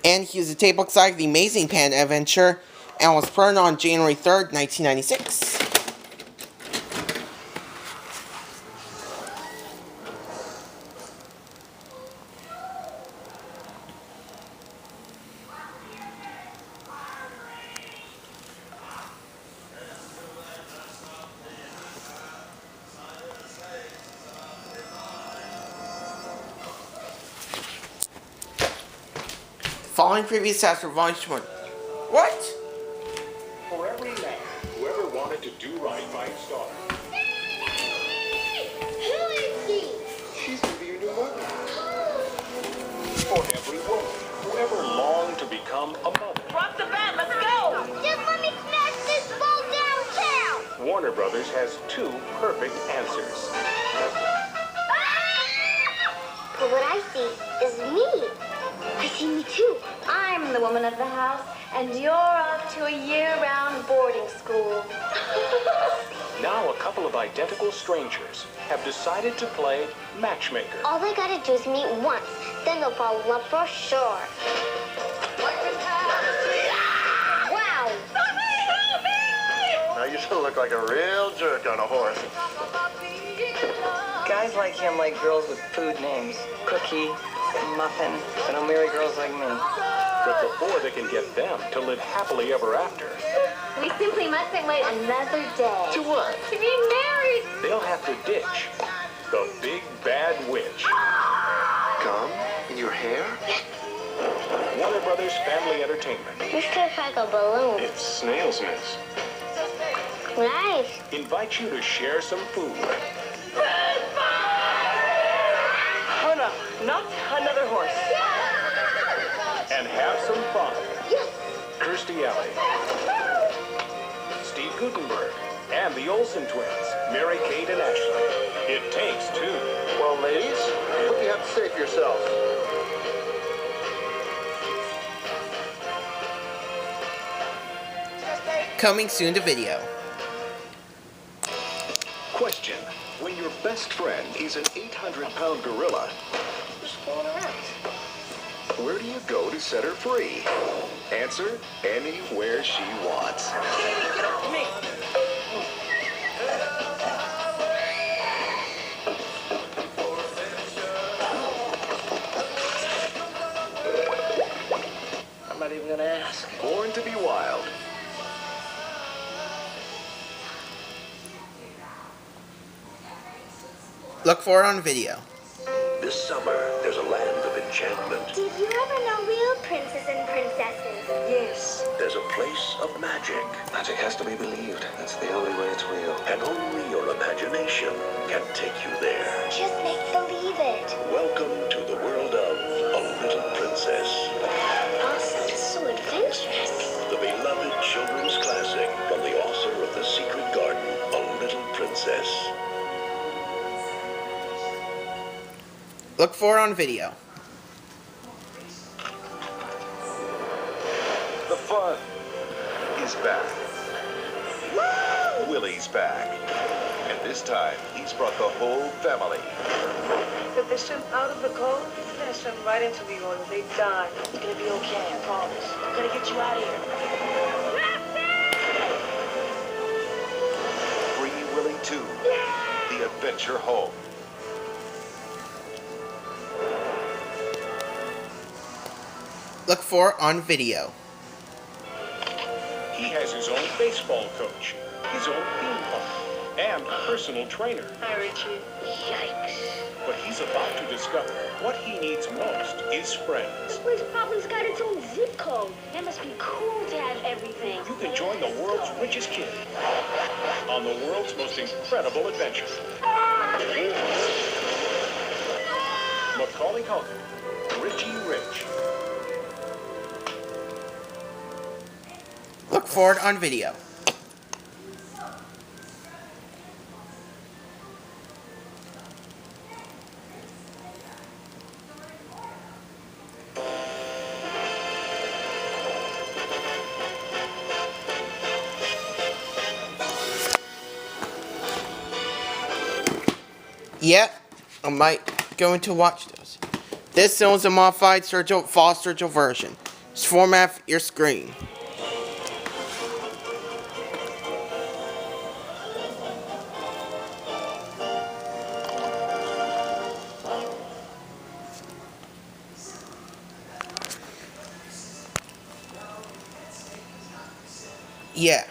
And he was the tape book side of The Amazing Panda Adventure, and was printed on January 3rd, 1996. Following previous tasks were volume 1. What? For every man, whoever wanted to do right by his daughter. Who is she? She's going to be your new mother. For every woman, whoever longed to become a mother. Rock the band, let's go! Just let me smash this ball downtown! Warner Brothers has 2 perfect answers. But what I see is me. I see me too. I'm the woman of the house, and you're off to a year-round boarding school. Now a couple of identical strangers have decided to play matchmaker. All they gotta do is meet once, then they'll fall in love for sure. Wow! Now you still look like a real jerk on a horse. Guys like him like girls with food names. Cookie, Muffin. They don't marry girls like me. But before they can get them to live happily ever after, We simply mustn't wait another day. To what? To be married! they'll have to ditch the big bad witch. Gum in your hair? Warner Brothers Family Entertainment This tastes like a balloon. It's snail's mess. Nice. invites you to share some food Oh no, not another horse. and have some fun. Yes. Kirstie Alley, Steve Guttenberg, and the Olsen twins, Mary Kate and Ashley. It takes 2. Well, ladies, what do you have to say for yourselves? Coming soon to video. Question: when your best friend is an 800-pound gorilla, Just fooling around. where do you go to set her free? Answer: anywhere she wants. Get off me! I'm not even gonna ask. Born to be wild. Look for it on video. This summer, there's a land of enchantment. Did you ever know real princes and princesses? Yes. There's a place of magic. Magic has to be believed. That's the only way it's real. And only your imagination can take you there. Just make believe it. Welcome to the world of A Little Princess. Awesome. So adventurous. The beloved children's classic from the author of The Secret Garden, A Little Princess. Look for it on video. The fun is back. Willie's back. And this time, he's brought the whole family. If they swim out of the cove, they're gonna swim right into the oil. They die. It's gonna be okay, I promise. I'm gonna get you out of here. Free Willie 2, The Adventure Home. Look for it on video. He has his own baseball coach, his own theme park, and personal trainer. Hi, Richie. Yikes. But he's about to discover what he needs most is friends. This place probably's got its own zip code. It must be cool to have everything. You can join the world's richest kid on the world's most incredible adventure. Macaulay Culkin, Richie Rich. Look for it on video. Yep, I'm going to watch those. This film is a modified Sergio Falls Sergio version. format your screen. Yeah.